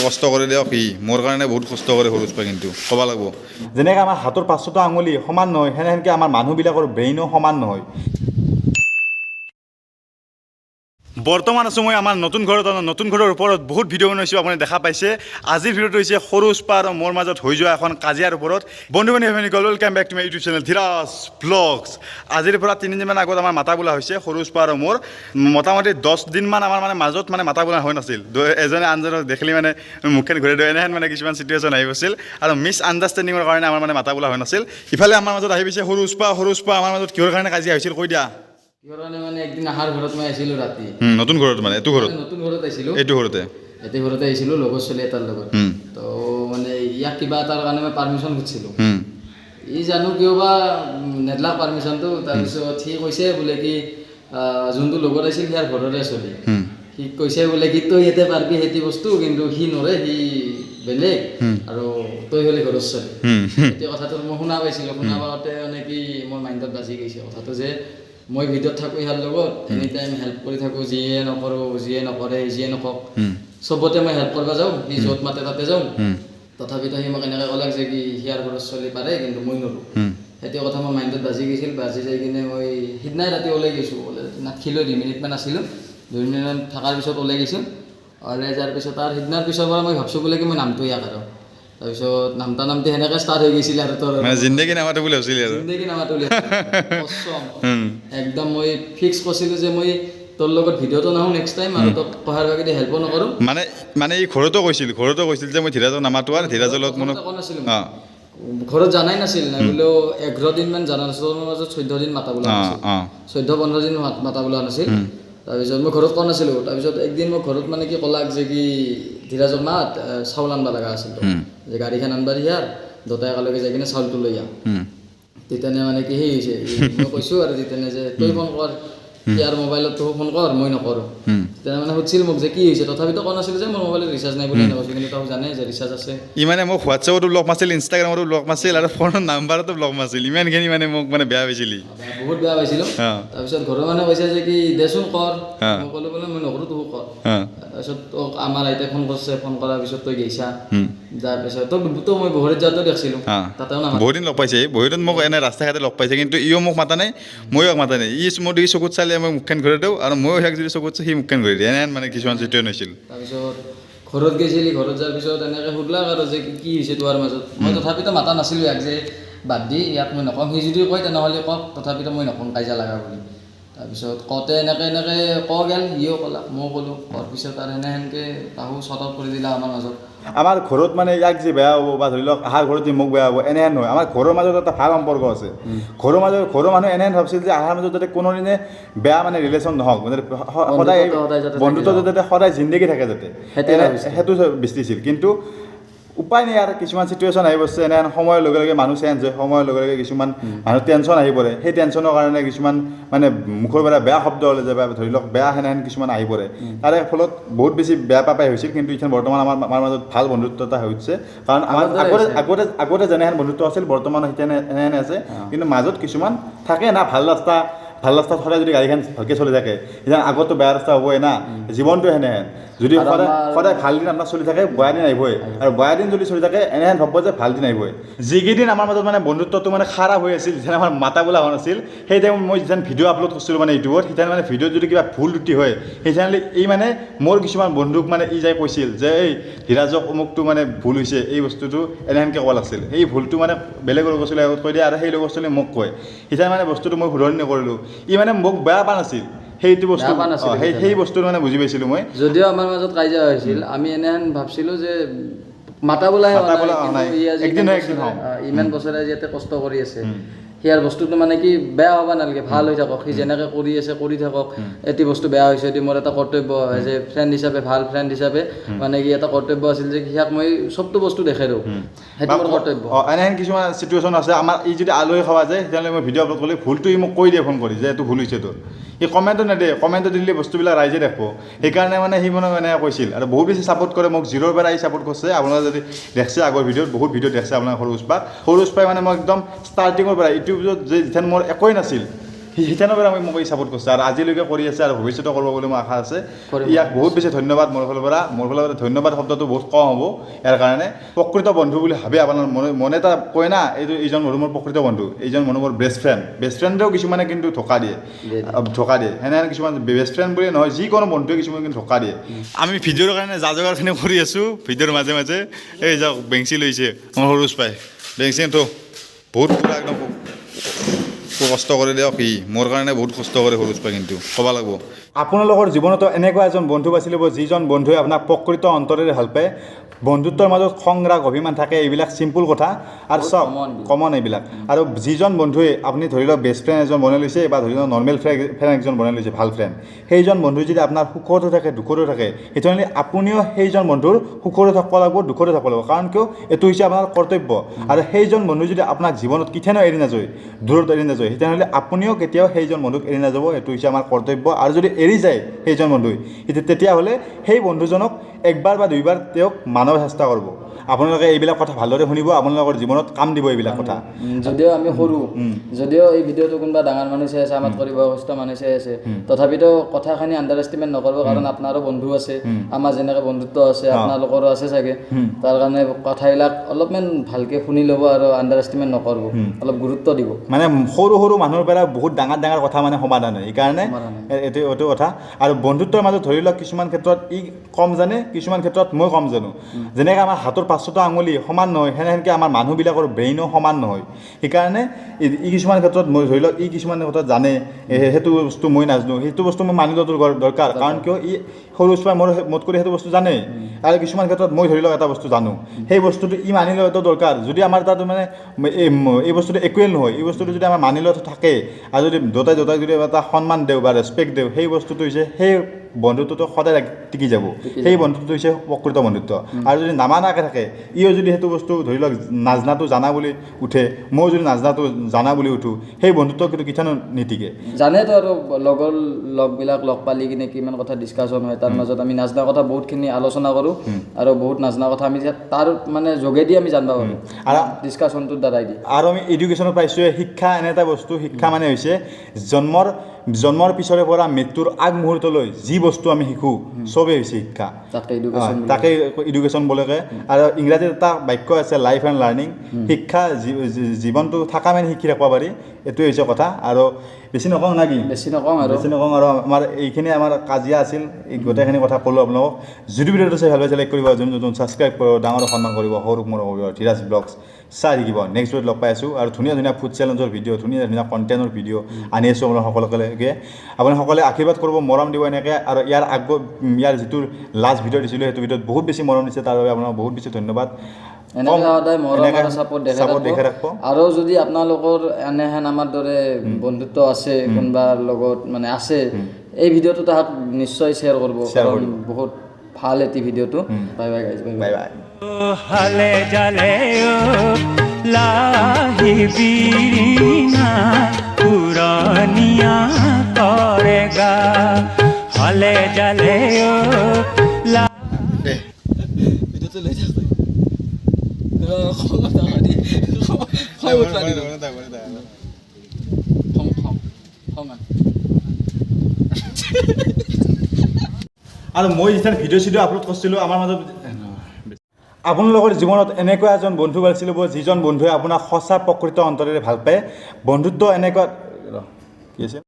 কষ্ট কৰে দিয়ক সি মোৰ কাৰণে বহুত কষ্ট কৰে সৰুজ পাই কিন্তু ক'ব লাগিব যেনেকৈ আমাৰ হাতৰ 500টা আঙুলি সমান নহয় সেনেকৈ আমাৰ মানুহবিলাকৰ ব্ৰেইনো সমান নহয় বৰ্তমান আছোঁ মই আমাৰ নতুন ঘৰৰ ওপৰত বহুত ভিডিঅ' বনাইছোঁ আপুনি দেখা পাইছে আজিৰ ভিডিঅ'টো হৈছে সৰুজ পা আৰু মোৰ মাজত হৈ যোৱা এখন কাজিয়াৰ ওপৰত বন্ধু welcome back to my YouTube channel Dhiraj vlogs আজিৰ পৰা 3 দিনমান আগত আমাৰ মাতা বোলা হৈছে সৰুজ পা আৰু মোৰ মোটামুটি 10 দিনমান আমাৰ মানে মাজত মানে মাতা বোলা হৈ নাছিল এজনে আনজনক দেখিলে মানে মুখখন ঘূৰাই দিওঁ এনেহেন মানে কিছুমান চিটুৱেশ্যন আহি গৈছিল আৰু মিছ আণ্ডাৰষ্টেণ্ডিঙৰ কাৰণে আমাৰ মানে মাতা বোলা হৈ নাছিল ইফালে আমাৰ মাজত আহি গৈছে সৰুজ পা আমাৰ মাজত কিহৰ কাৰণে কাজিয়া হৈছিল কৈ দিয়া মানে একদিন আহাৰ ঘৰত মই আহিছিলোঁ ৰাতি নতুন ঘৰত মানে এইটো ঘৰত নতুন ঘৰত আহিছিলোঁ এইটো ঘৰতে আহিছিলোঁ লগৰ ছোৱালী এটাৰ লগত তো মানে ইয়াক কিবা এটাৰ কাৰণে মই পাৰ্মিশ্যন খুজিছিলোঁ ই জানো কিয় বা নেদলাক পাৰ্মিশ্যনটো তাৰপিছত সি কৈছে বোলে কি যোনটো লগত আছিল সিয়াৰ ঘৰৰে চলি সি কৈছে বোলে কি তই ইয়াতে পাৰবি সেইটো বস্তু কিন্তু সি নৰে সি বেলেগ আৰু তই হ'লে ঘৰৰ চলি এতিয়া কথাটো মই শুনা পাইছিলোঁ শুনা পাওঁতে মানে কি মোৰ মাইণ্ডত বাজি গৈছে কথাটো যে মই ভিডিঅ'ত থাকোঁ ইয়াৰ লগত এনি টাইম হেল্প কৰি থাকোঁ যিয়ে নকৰোঁ যিয়ে নকৰে যিয়ে নকওক চবতে মই হেল্প কৰিব যাওঁ সি য'ত মাতে তাতে যাওঁ তথাপিতো সি মোক এনেকৈ ক'লাক যে কি সিয়াৰ ঘৰত চলি পাৰে কিন্তু মই নৰোঁ সেইটো কথা মোৰ মাইণ্ডত বাজি গৈছিল বাজি যাই কিনে মই সিদিনাই ৰাতি ওলাই গৈছোঁ নাথিলোঁ 2 মিনিটমান আছিলোঁ 2 মিনিটমান থকাৰ পিছত ওলাই গৈছোঁ ওলাই যোৱাৰ পিছত আৰু সিদিনাৰ পিছৰ পৰা মই ভাবছোঁ বোলে কি মই নামটো ইয়াক আৰু তাৰপিছত নামতে সেনেকৈ ষ্টাৰ্ট হৈ গৈছিলে আৰু তোৰ জিন্দগী নামাটো বুলি ভাবিছিলি আৰু জিন্দগী নামাটো একদম মই ফিক্স কৰিছিলোঁ যে মই তোৰ লগত ভিডিঅ'টো নাহোঁ নেক্সট টাইম আৰু তোক পঢ়াৰ ভাগে হেল্পো নকৰোঁ মানে ই ঘৰতো কৈছিল যে মই ধীৰাজক নামাতো আৰু ধীৰাজৰ লগত কোনো কোৱা নাছিলোঁ ঘৰত জানাই নাছিল নাই বোলেও 11 দিনমান জানা নাছিল মোৰ মাজত 14 দিন মাতা বোলা নাছিল 14-15 দিন মাতা বোলা নাছিল তাৰপিছত মই ঘৰত কোৱা নাছিলোঁ তাৰপিছত একদিন মই ঘৰত মানে কি ক'লাক যে কি ধীৰাজক মাত চাউল আনবা লগা আছিল যে গাড়ীখন আনবা দিয়াৰ দুটাই একেলগে যাই কিনে চাউলটো লৈ আহ তেতিয়ানে মানে কি সেই হৈছে মই কৈছোঁ আৰু তেতিয়ানে যে তই ফোন কৰ ইয়াৰ মোবাইলত তই ফোন কৰ মই নকৰোঁ তেতিয়া মানে সুধিছিল মোক যে কি হৈছে তথাপিতো কোৱা নাছিলোঁ যে মোৰ মোবাইলত ৰিচাৰ্জ নাই বুলি কৈছোঁ কিন্তু তই জানে যে ৰিচাৰ্জ আছে ই মানে মোক হোৱাটছএপতো ব্লক মাৰিছিল ইনষ্টাগ্ৰামতো ব্লক মাৰিছিল আৰু ফোনৰ নাম্বাৰতো ব্লক মাৰিছিল ইমানখিনি মানে মোক মানে বেয়া পাইছিলি বহুত বেয়া পাইছিলোঁ তাৰপিছত ঘৰৰ মানুহে কৈছে যে কি দেচোন কৰ মই ক'লোঁ বোলে মই নকৰোঁ তোক কৰ তাৰপিছত তোক আমাৰ আইতাই ফোন কৰিছে ফোন কৰাৰ পিছত তই গৈছা যাৰ পিছত তোক মই বহৰীত যাওঁতেও দেখিছিলোঁ তাতেও নামাত বহুত দিন লগ পাইছে বহীত মোক এনে ৰাস্তা ঘাটে লগ পাইছে কিন্তু ইও মোক মাতা নাই ময়ো মাতা নাই মোৰ দুই চকুত চালে মই মুখখন ঘূৰাই দিওঁ আৰু ময়ো সিয়াক যদি চকুত সি মুখখন ঘূৰাই দিয়ে এনেহেন মানে কিছুমান চিটুৱেশ্যন হৈছিল তাৰপিছত ঘৰত গৈছিলি ঘৰত যোৱাৰ পিছত এনেকৈ সুধিলাক আৰু যে কি হৈছে তোমাৰ মাজত মই তথাপিতো মাতা নাছিলোঁ ইয়াক যে বাদ দি ইয়াক মই নকওঁ সি যদি কয় তেনেহ'লে কওক তথাপিতো মই নকওঁ কাজিয়া লগা বুলি তাৰপিছত কওঁতে এনেকৈ কোৱা গ'ল সিও ক'লাক ময়ো ক'লোঁ কোৱাৰ পিছত আৰু সেনেকৈ তাহো চটত কৰি দিলা আমাৰ মাজত আমাৰ ঘৰত মানে ইয়াক যে বেয়া হ'ব বা ধৰি লওক আহাৰ ঘৰত যে মোক বেয়া হ'ব এনেহেন নহয় আমাৰ ঘৰৰ মাজত এটা ভাল সম্পৰ্ক আছে ঘৰৰ মানুহে এনেহেন ভাবিছিল যে আহাৰ মাজত যাতে কোনোদিনে বেয়া মানে ৰিলেশ্যন নহওক মানে সদায় বন্ধুত্ব যাতে সদায় জিন্দগী থাকে যাতে সেইটো বিচাৰিছিল কিন্তু উপায় নাই আৰু কিছুমান চিটুৱেশ্যন আহি পৰে এনেহেন সময়ৰ লগে লগে মানুহ চেঞ্জ হয় সময়ৰ লগে লগে কিছুমান মানুহ টেনশ্যন আহি পৰে সেই টেনশ্যনৰ কাৰণে কিছুমান মানে মুখৰ পৰা বেয়া শব্দ ওলাই যায় বা ধৰি লওক বেয়া সেনেহেন কিছুমান আহি পৰে তাৰে ফলত বহুত বেছি বেয়া পাই হৈছিল কিন্তু এতিয়া বৰ্তমান আমাৰ মাজত ভাল বন্ধুত্ব এটা হৈছে কাৰণ আমাৰ আগতে যেনেহেন বন্ধুত্ব আছিল বৰ্তমান এনেহেন আছে কিন্তু মাজত কিছুমান থাকে না ভাল ৰাস্তাত সদায় যদি গাড়ীখন ভালকৈ চলি থাকে এতিয়া আগতো বেয়া ৰাস্তা হ'বই না জীৱনটো সেনেহেন যদি সদায় ভাল দিন আপোনাৰ চলি থাকে বেয়া দিন আহিবই আৰু বেয়া দিন যদি চলি থাকে এনেহেন ভাবিব যে ভাল দিন আহিবই যিকেইদিন আমাৰ মাজত মানে বন্ধুত্বটো মানে খাৰাপ হৈ আছিল যেতিয়া আমাৰ মাতা বোলা হোৱা নাছিল সেই টাইমত মই যেতিয়া ভিডিঅ' আপলোড কৰিছিলোঁ মানে ইউটিউবত সেইদিনা মানে ভিডিঅ'ত যদি কিবা ভুল ত্ৰুটি হয় সেইদিনালৈ এই মানে মোৰ কিছুমান বন্ধুক মানে ই যাই কৈছিল যে এই ধীৰাজক অমুকটো মানে ভুল হৈছে এই বস্তুটো এনেহেনকৈ ক'ব লাগিছিল সেই ভুলটো মানে বেলেগৰ লগৰ ছোৱালীৰ আগত কৈ দিয়ে আৰু সেই লগৰ ছোৱালীয়ে মোক কয় সেইদিনা মানে বস্তুটো মই শুধৰণি নকৰিলোঁ ই মানে মোক বেয়া পোৱা নাছিল সেইটো বস্তু সেই বস্তু মানে বুজি পাইছিলোঁ মই যদিও আমাৰ মাজত কাজিয়া হৈছিল আমি এনেহেন ভাবছিলোঁ যে মাতা বোলাই ইমান বছৰে ইয়াতে কষ্ট কৰি আছে সিয়াৰ বস্তুটো মানে কি বেয়া হ'ব নালাগে ভাল হৈ থাকক সি যেনেকৈ কৰি আছে কৰি থাকক এটি বস্তু বেয়া হৈছে এটি মোৰ এটা কৰ্তব্য এজ এ ফ্ৰেণ্ড হিচাপে ভাল ফ্ৰেণ্ড হিচাপে মানে কি এটা কৰ্তব্য আছিল যে সিয়াক মই চবটো বস্তু দেখাই দিওঁ সেইটো মোৰ কৰ্তব্য এনেহেন কিছুমান চিটুৱেশ্যন আছে আমাৰ ই যদি আলহী খাৱা যায় তেতিয়াহ'লে মই ভিডিঅ' আপলোড কৰিলে ভুলটো ই মোক কৈ দিয়ে ফোন কৰি যে এইটো ভুল হৈছে তোৰ সি কমেণ্টো নেদিয়ে কমেণ্টটো দিলে বস্তুবিলাক ৰাইজে দেখব সেইকাৰণে মানে সি মানে এনেকৈ কৈছিল আৰু বহুত বেছি ছাপোৰ্ট কৰে মোক জিৰ'ৰ পৰা আহি ছাপোৰ্ট কৰিছে আপোনালোকে যদি দেখছে আগৰ ভিডিঅ'ত বহুত ভিডিঅ' দেখছে আপোনাৰ সৰুজ পাই মানে মই একদম ষ্টাৰ্টিঙৰ পৰা ইউটিউবত যে যেতিয়া মোৰ একোৱেই নাছিল সিঠানৰ পৰা মোক ছাপোৰ্ট কৰিছে আৰু আজিলৈকে কৰি আছে আৰু ভৱিষ্যতে কৰিব বুলি মোৰ আশা আছে কৰিব। ইয়াক বহুত বেছি ধন্যবাদ মোৰ ফালৰ পৰা ধন্যবাদ শব্দটো বহুত কম হ'ব ইয়াৰ কাৰণে প্ৰকৃত বন্ধু বুলি ভাবি আপোনাৰ মনে এটা কয় না এইজন মানুহ মোৰ প্ৰকৃত বন্ধু এইজন মানুহ মোৰ বেষ্ট ফ্ৰেণ্ডেও কিছুমানে কিন্তু ধোকা দিয়ে সেনেহেন কিছুমান বেষ্ট ফ্ৰেণ্ড বুলি নহয় যিকোনো বন্ধুৱে কিছুমানে কিন্তু ধোকা দিয়ে আমি ভিডিঅ'ৰ কাৰণে যা যোগাৰখিনি কৰি আছোঁ ভিডিঅ'ৰ মাজে মাজে এই যাওক বেংচি লৈছে মোৰ সৰুজ পাই বেংচি থ বহুত পুৰা একদম কষ্ট কৰি দিয়ক সি মোৰ কাৰণে বহুত কষ্ট কৰে সৰুজ পাই কিন্তু ক'ব লাগিব আপোনালোকৰ জীৱনতো এনেকুৱা এজন বন্ধু বাছি ল'ব যিজন বন্ধুৱে আপোনাক প্ৰকৃত অন্তৰেৰে ভাল পায় বন্ধুত্বৰ মাজত সংগ্ৰাগ অভিমান থাকে এইবিলাক চিম্পুল কথা আৰু চব কমন এইবিলাক আৰু যিজন বন্ধুৱে আপুনি ধৰি লওক বেষ্ট ফ্ৰেণ্ড এজন বনাই লৈছে বা ধৰি লওক নৰ্মেল ফ্ৰেণ্ড একজন বনাই লৈছে ভাল ফ্ৰেণ্ড সেইজন বন্ধু যদি আপোনাৰ সুখতো থাকে দুখতো থাকে তেতিয়াহ'লে আপুনিও সেইজন বন্ধুৰ সুখতো থাকিব লাগিব দুখতো থাকিব লাগিব কাৰণ কিয় এইটো হৈছে আপোনাৰ কৰ্তব্য আৰু সেইজন বন্ধু যদি আপোনাক জীৱনত কেতিয়াও এৰি নাযায় দূৰত এৰি নাযায় তেতিয়াহ'লে আপুনিও কেতিয়াও সেইজন বন্ধুক এৰি নাযাব এইটো হৈছে আমাৰ কৰ্তব্য আৰু যদি এৰি যায় সেইজন বন্ধুৱে তেতিয়াহ'লে সেই বন্ধুজনক একবাৰ বা দুইবাৰ তেওঁক মানৱ চেষ্টা কৰিব আপোনালোকে এইবিলাক কথা ভালদৰে শুনিব আপোনালোকৰ জীৱনত কাম দিব এইবিলাক কথা যদিও আমি সৰু যদিও এই ভিডিঅ'টো কোনোবা ডাঙৰ মানুহ চাই আছে আমাক কৰিব বয়সস্থ মানুহ চাই আছে তথাপিতো কথাখিনি আণ্ডাৰ এষ্টিমেট নকৰিব কাৰণ আপোনাৰো বন্ধু আছে আমাৰ যেনেকৈ বন্ধুত্ব আছে আপোনালোকৰো আছে চাগে তাৰ কাৰণে কথাবিলাক অলপমান ভালকৈ শুনি ল'ব আৰু আণ্ডাৰ এষ্টিমেট নকৰিব অলপ গুৰুত্ব দিব মানে সৰু সৰু মানুহৰ পৰা বহুত ডাঙৰ কথা মানে সমাধান হয় সেইকাৰণে এইটো কথা আৰু বন্ধুত্বৰ মাজত ধৰি লওক কিছুমান ক্ষেত্ৰত ই কম জানে কিছুমান ক্ষেত্ৰত মই কম জানো যেনেকৈ আমাৰ হাতৰ 500টা আঙুলি সমান নহয় সেনেকৈ আমাৰ মানুহবিলাকৰ ব্ৰেইনো সমান নহয় সেইকাৰণে ই কিছুমান ক্ষেত্ৰত মই ধৰি লওক ই কিছুমান ক্ষেত্ৰত জানে সেইটো বস্তু মই নাজানো সেইটো বস্তু মই মানি লোৱাটো দৰকাৰ কাৰণ কিয় ই সৰু পৰাই মোত কৰি সেইটো বস্তু জানে আৰু কিছুমান ক্ষেত্ৰত মই ধৰি লওক এটা বস্তু জানো সেই বস্তুটো ই মানি লোৱাটো দৰকাৰ যদি আমাৰ তাত মানে এই বস্তুটো একোৱেই নহয় এই বস্তুটো যদি আমাৰ মানি লোৱাটো থাকে আৰু যদি দুটাই যদি এটা সন্মান দিওঁ বা ৰেচপেক্ট দিওঁ সেই বস্তুটো হৈছে সেই বন্ধুত্বটো সদায় টিকি যাব সেই বন্ধুত্বটো হৈছে প্ৰকৃত বন্ধুত্ব আৰু যদি নামানাকৈ থাকে ইও যদি সেইটো বস্তু ধৰি লওক নাজনাটো জানা বুলি উঠে ময়ো যদি নাজনাটো জানা বুলি উঠোঁ সেই বন্ধুত্ব কিন্তু কেতিয়াও নিটিকে জানেতো আৰু লগবিলাক লগ পালি কিনে কিমান কথা ডিছকাশ্যন হয় তাৰ মাজত আমি নাজনা কথা বহুতখিনি আলোচনা কৰোঁ আৰু বহুত নাজনা কথা আমি তাৰ মানে যোগেদি আমি জানিব পাৰোঁ আৰু ডিছকাশ্যনটোৰ দ্বাৰাই দি আৰু আমি এডুকেশ্যনত পাইছোঁ শিক্ষা এনে এটা বস্তু শিক্ষা মানে হৈছে জন্মৰ পিছৰে পৰা মৃত্যুৰ আগমুহূৰ্তলৈ যি বস্তু আমি শিকোঁ চবেই হৈছে শিক্ষা তাকে এডুকেশ্যন বোলেকে আৰু ইংৰাজীত এটা বাক্য আছে লাইফ এণ্ড লাৰ্ণিং শিক্ষা জীৱনটো থকা মানে শিকি ৰাখিব পাৰি এইটোৱে হৈছে কথা আৰু বেছি নকওঁ না কি বেছি নকওঁ আৰু আমাৰ এইখিনি আমাৰ কাজিয়া আছিল এই গোটেইখিনি কথা ক'লোঁ আপোনালোকক যদি ভিডিঅ'টো চাই ভাল পাইছে লাইক কৰিব যোন নতুন ছাবস্ক্ৰাইব কৰিব ডাঙৰক সন্মান কৰিব সৰুক মোৰ কৰিব ধীৰাজ ব্লগছ চাই থাকিব নেক্সট ভিডিঅ'ত লগ পাই আছোঁ আৰু ধুনীয়া ফুড চেলেঞ্জৰ ভিডিঅ' ধুনীয়া কণ্টেণ্টৰ ভিডিঅ' আনি আছোঁ আপোনালোকলৈকে আপুনি সকলোৱে আশীৰ্বাদ কৰিব মৰম দিব এনেকৈ আৰু ইয়াৰ যিটো লাষ্ট ভিডিঅ' দিছিলোঁ সেইটো ভিডিঅ'ত বহুত বেছি মৰম দিছে তাৰ বাবে আপোনাক বহুত বেছি ধন্যবাদ এনেকৈ সদায় মৰম আৰু ছাপোৰ্ট দেখাই ৰাখিব আৰু যদি আপোনালোকৰ এনেহেন আমাৰ দৰে বন্ধুত্ব আছে কোনোবাৰ লগত মানে আছে এই ভিডিঅ'টো তাহাক নিশ্চয় শ্বেয়াৰ কৰিব কাৰণ বহুত ভাল এটি ভিডিঅ'টো bye bye guys bye bye হালে জালে লাহি বিৰিনা পুৰণিয়া কৰেগা হালে জালে ভিডিঅ'টো লৈ যাওক আৰু মই যেতিয়া ভিডিঅ' আপলোড কৰিছিলোঁ আমাৰ মাজত আপোনালোকৰ জীৱনত এনেকুৱা এজন বন্ধু বাছি ল'ব যিজন বন্ধুৱে আপোনাক সঁচা প্ৰকৃত অন্তৰেৰে ভাল পায় বন্ধুত্ব এনেকুৱা কি আছে